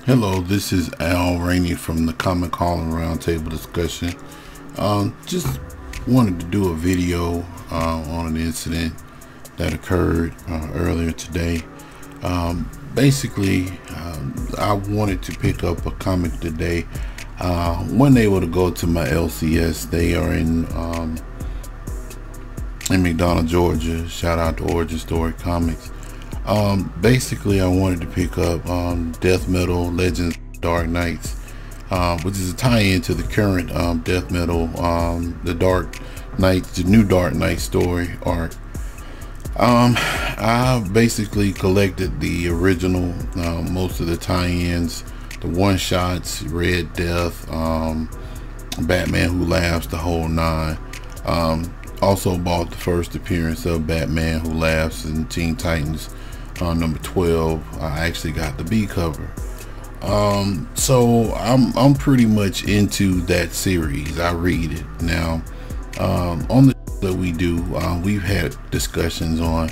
Hello, this is Al Rainey from the Comic Calling Roundtable Discussion. Just wanted to do a video on an incident that occurred earlier today. Basically, I wanted to pick up a comic today. Wasn't able to go to my LCS. They are in McDonough, Georgia. Shout out to Origin Story Comics. Basically, I wanted to pick up Death Metal Legends Dark Knights, which is a tie-in to the current Death Metal, the Dark Knights, the new Dark Knight story arc. I basically collected the original, most of the tie-ins, the one-shots, Red Death, Batman Who Laughs, the whole nine. Also bought the first appearance of Batman Who Laughs in Teen Titans number 12. I actually got the B cover. So I'm pretty much into that series. I read it now. On the that we do, we've had discussions on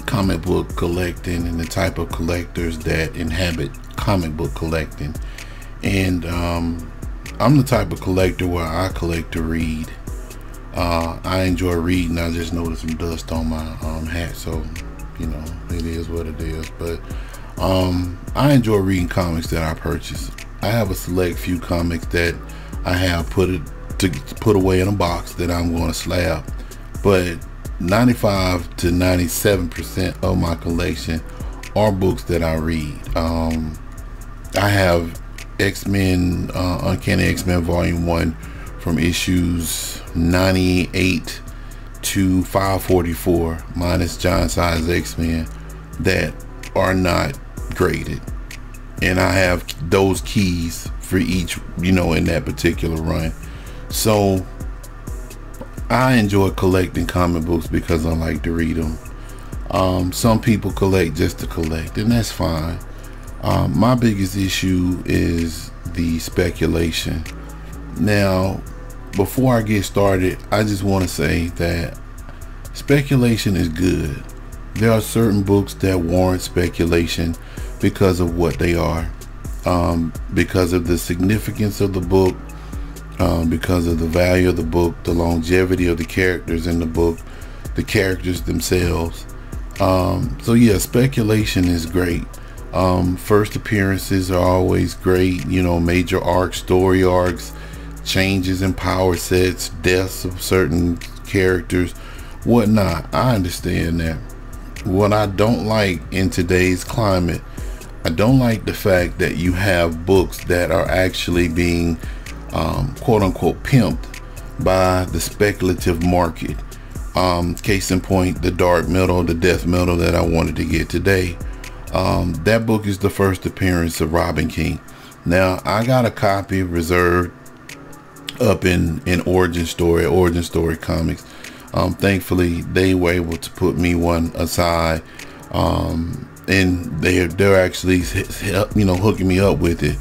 comic book collecting and the type of collectors that inhabit comic book collecting. And I'm the type of collector where I collect to read. I enjoy reading. I just noticed some dust on my hat, so you know, it is what it is. But I enjoy reading comics that I purchase. I have a select few comics that I have put away in a box that I'm going to slab, but 95 to 97% of my collection are books that I read. I have X-Men, Uncanny X-Men Volume 1 from issues 98 to 544 minus John Size X-Men that are not graded, and I have those keys for each, you know, in that particular run. So I enjoy collecting comic books because I like to read them. Some people collect just to collect, and that's fine. My biggest issue is the speculation. Now, before I get started, I just want to say that speculation is good. There are certain books that warrant speculation because of what they are, because of the significance of the book, because of the value of the book, the longevity of the characters in the book, the characters themselves. So yeah, speculation is great. First appearances are always great, you know, major arcs, story arcs, changes in power sets, deaths of certain characters, whatnot. I understand that. What I don't like in today's climate, I don't like the fact that you have books that are actually being quote unquote pimped by the speculative market. Case in point, the Dark Metal, the Death Metal that I wanted to get today. That book is the first appearance of Robin King. Now, I got a copy reserved up in Origin Story Comics. Thankfully, they were able to put me one aside, and they're actually, you know, hooking me up with it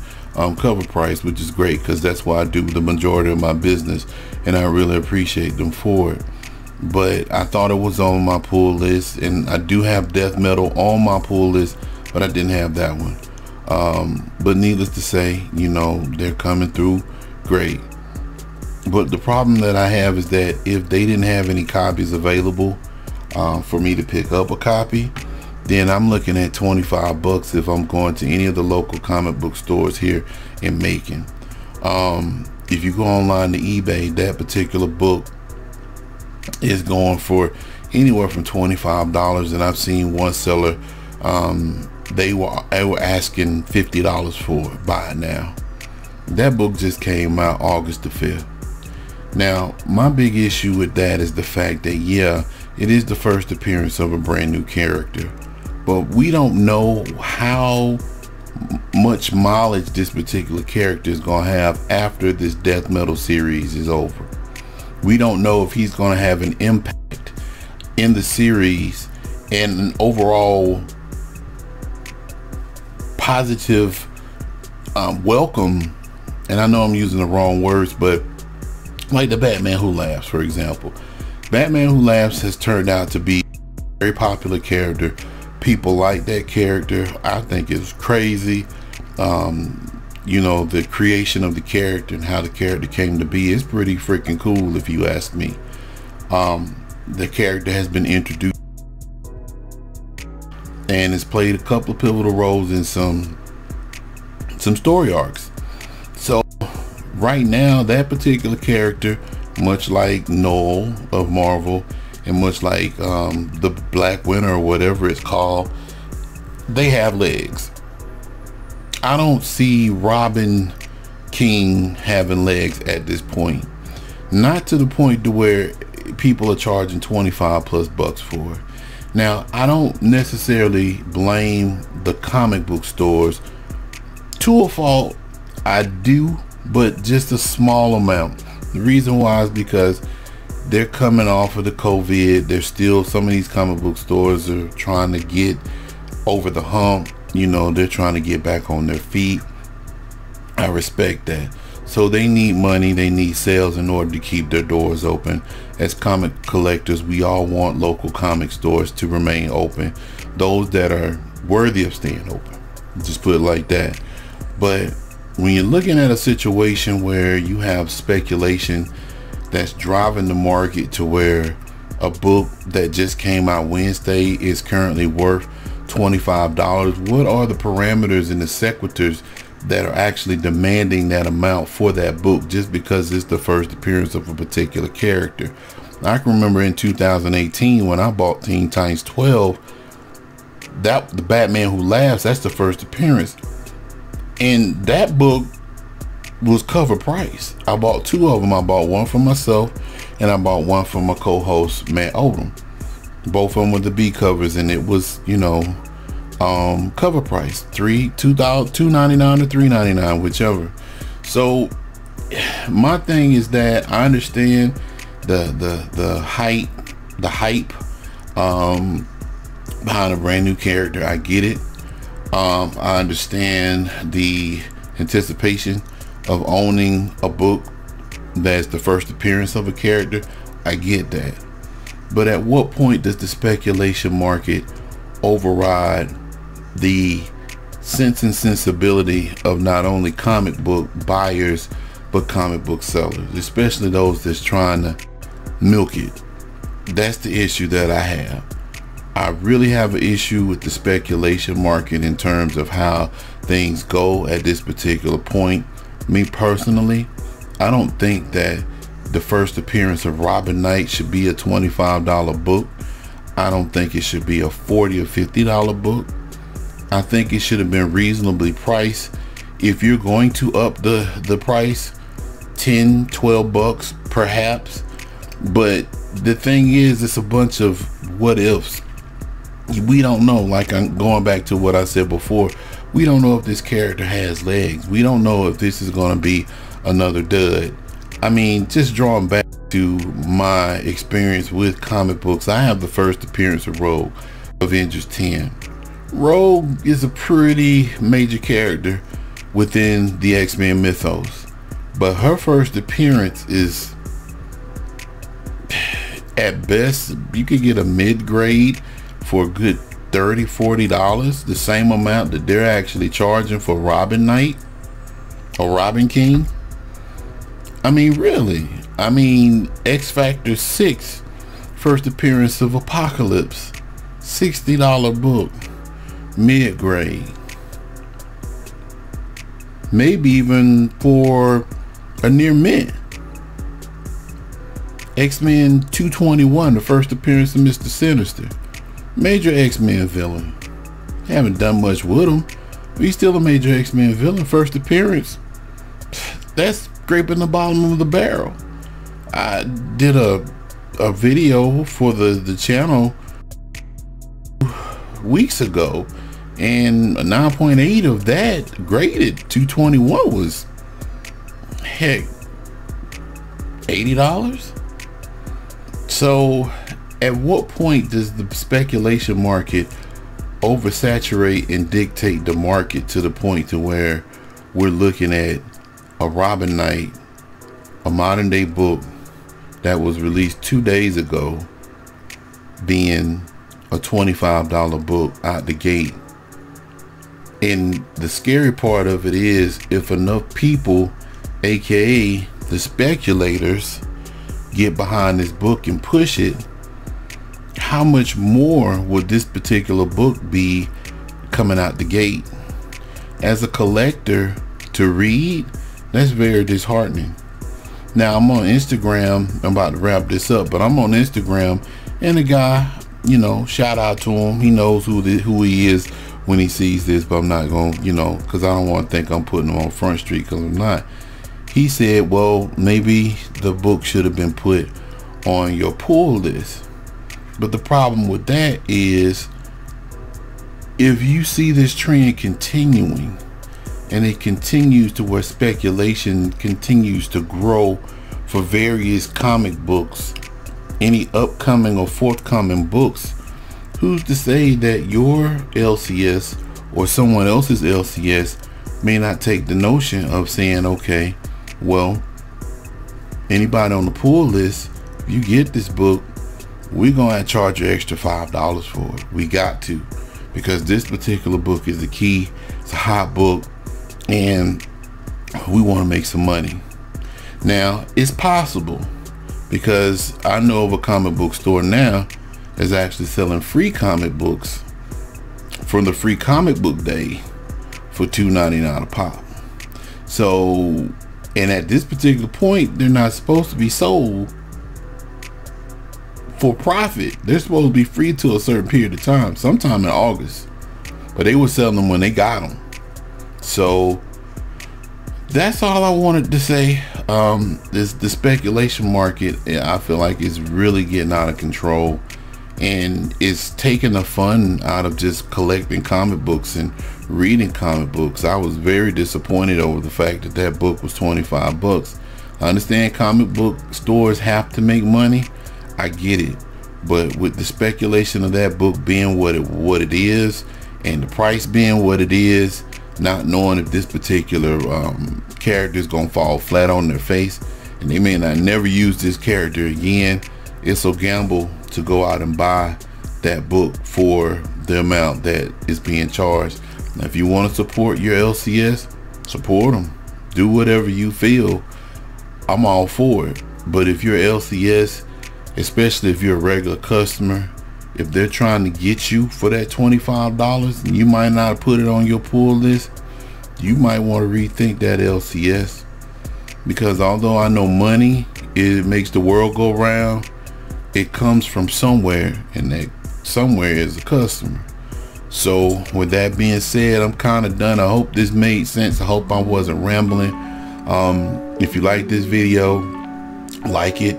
cover price, which is great because that's why I do the majority of my business, and I really appreciate them for it. But I thought it was on my pull list, and I do have Death Metal on my pull list, but I didn't have that one. But needless to say, you know, they're coming through great. But the problem that I have is that if they didn't have any copies available for me to pick up a copy, then I'm looking at 25 bucks if I'm going to any of the local comic book stores here in Macon. If you go online to eBay, that particular book is going for anywhere from $25, and I've seen one seller, they were asking $50 for it. Buy it now. That book just came out August the 5th. Now, my big issue with that is the fact that, yeah, it is the first appearance of a brand new character, but we don't know how much mileage this particular character is going to have after this Death Metal series is over. We don't know if he's going to have an impact in the series and an overall positive welcome. And I know I'm using the wrong words, but like the Batman Who Laughs, for example. Batman Who Laughs has turned out to be a very popular character, People like that character. I think it's crazy. You know, the creation of the character and how the character came to be is pretty freaking cool, if you ask me. The character has been introduced and has played a couple of pivotal roles in some story arcs. So right now, that particular character, much like Noel of Marvel, and much like the Black Winter or whatever it's called, they have legs. I don't see Robin King having legs at this point. Not to the point to where people are charging 25 plus bucks for it. Now, I don't necessarily blame the comic book stores. To a fault, I do, but just a small amount. The reason why is because they're coming off of the COVID. There's still, some of these comic book stores are trying to get over the hump. You know, they're trying to get back on their feet. I respect that. So they need money, they need sales in order to keep their doors open. As comic collectors, we all want local comic stores to remain open, those that are worthy of staying open, just put it like that. But when you're looking at a situation where you have speculation that's driving the market to where a book that just came out Wednesday is currently worth $25, what are the parameters and the sequiturs that are actually demanding that amount for that book just because it's the first appearance of a particular character? I can remember in 2018 when I bought Teen Titans 12, that the Batman Who Laughs, that's the first appearance, and that book was cover price. I bought two of them. I bought one for myself and I bought one for my co-host Matt Odom. Both of them were the B covers, and it was, you know, cover price, $2.99 or $3.99, whichever. So my thing is that I understand the hype behind a brand new character. I get it. I understand the anticipation of owning a book that's the first appearance of a character. I get that. But at what point does the speculation market override the sense and sensibility of not only comic book buyers but comic book sellers, especially those that's trying to milk it? That's the issue that I have. I really have an issue with the speculation market in terms of how things go at this particular point. Me personally, I don't think that the first appearance of Robin Knight should be a $25 book. I don't think it should be a $40 or $50 book. I think it should have been reasonably priced. If you're going to up the price, 10, 12 bucks perhaps. But the thing is, it's a bunch of what ifs. We don't know. Like, I'm going back to what I said before, we don't know if this character has legs. We don't know if this is going to be another dud. I mean, just drawing back to my experience with comic books, I have the first appearance of Rogue, Avengers 10. Rogue is a pretty major character within the X-Men mythos, but her first appearance is, at best, you could get a mid-grade for a good $30, $40, the same amount that they're actually charging for Robin Knight or Robin King. I mean, really. I mean, X Factor 6, first appearance of Apocalypse, $60 book, mid-grade. Maybe even for a near mint. X-Men 221, the first appearance of Mr. Sinister, major X-Men villain. Haven't done much with him, but he's still a major X-Men villain. First appearance, that's scraping the bottom of the barrel. I did a video for the channel weeks ago, and a 9.8 of that graded 221 was, heck, $80. So at what point does the speculation market oversaturate and dictate the market to the point to where we're looking at a Robin Knight, a modern day book that was released 2 days ago, being a $25 book out the gate. And the scary part of it is, if enough people, aka the speculators, get behind this book and push it, how much more would this particular book be coming out the gate? As a collector, to read, that's very disheartening. Now, I'm on Instagram. I'm about to wrap this up, but I'm on Instagram, and the guy, you know, shout out to him. He knows who he is when he sees this, but I'm not going to, you know, because I don't want to think I'm putting him on Front Street, because I'm not. He said, well, maybe the book should have been put on your pull list. But the problem with that is, if you see this trend continuing, and it continues to where speculation continues to grow for various comic books, any upcoming or forthcoming books, who's to say that your LCS or someone else's LCS may not take the notion of saying, okay, well, anybody on the pull list, if you get this book, we're gonna charge you extra $5 for it. We got to, because this particular book is the key. It's a hot book, and we want to make some money. Now, it's possible, because I know of a comic book store now that's actually selling free comic books from the free comic book day for $2.99 a pop. So, and at this particular point, they're not supposed to be sold for profit. They're supposed to be free to a certain period of time, sometime in August, but they were selling them when they got them. So that's all I wanted to say. The speculation market, I feel like, is really getting out of control, and it's taking the fun out of just collecting comic books and reading comic books. I was very disappointed over the fact that that book was 25 bucks. I understand comic book stores have to make money. I get it, but with the speculation of that book being what it is, and the price being what it is, not knowing if this particular character is gonna fall flat on their face, and they may not never use this character again, it's a gamble to go out and buy that book for the amount that is being charged. Now, if you want to support your LCS, support them. Do whatever you feel. I'm all for it. But if you're LCS, especially if you're a regular customer, if they're trying to get you for that $25 and you might not put it on your pull list, you might want to rethink that LCS. Because although I know money, it makes the world go round, it comes from somewhere, and that somewhere is a customer. So with that being said, I'm kind of done. I hope this made sense. I hope I wasn't rambling. If you like this video, like it.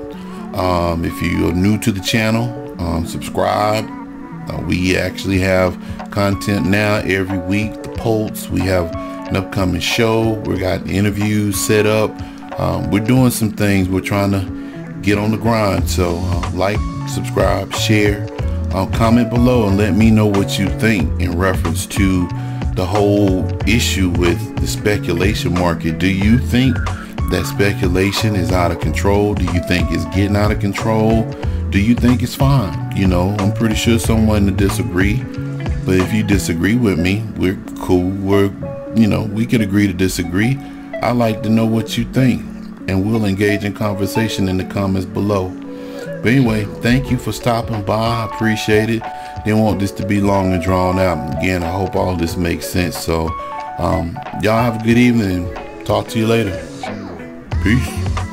If you're new to the channel, subscribe. We actually have content now every week. The Pulse, we have an upcoming show. We got interviews set up. We're doing some things. We're trying to get on the grind. So like, subscribe, share, comment below, and let me know what you think in reference to the whole issue with the speculation market. Do you think that speculation is out of control? Do you think it's getting out of control? Do you think it's fine? You know, I'm pretty sure someone to disagree, but if you disagree with me, we're cool. We can agree to disagree. I like to know what you think, and we'll engage in conversation in the comments below. But anyway, thank you for stopping by. I appreciate it. Didn't want this to be long and drawn out. Again, I hope all this makes sense. So y'all have a good evening. Talk to you later. Peace.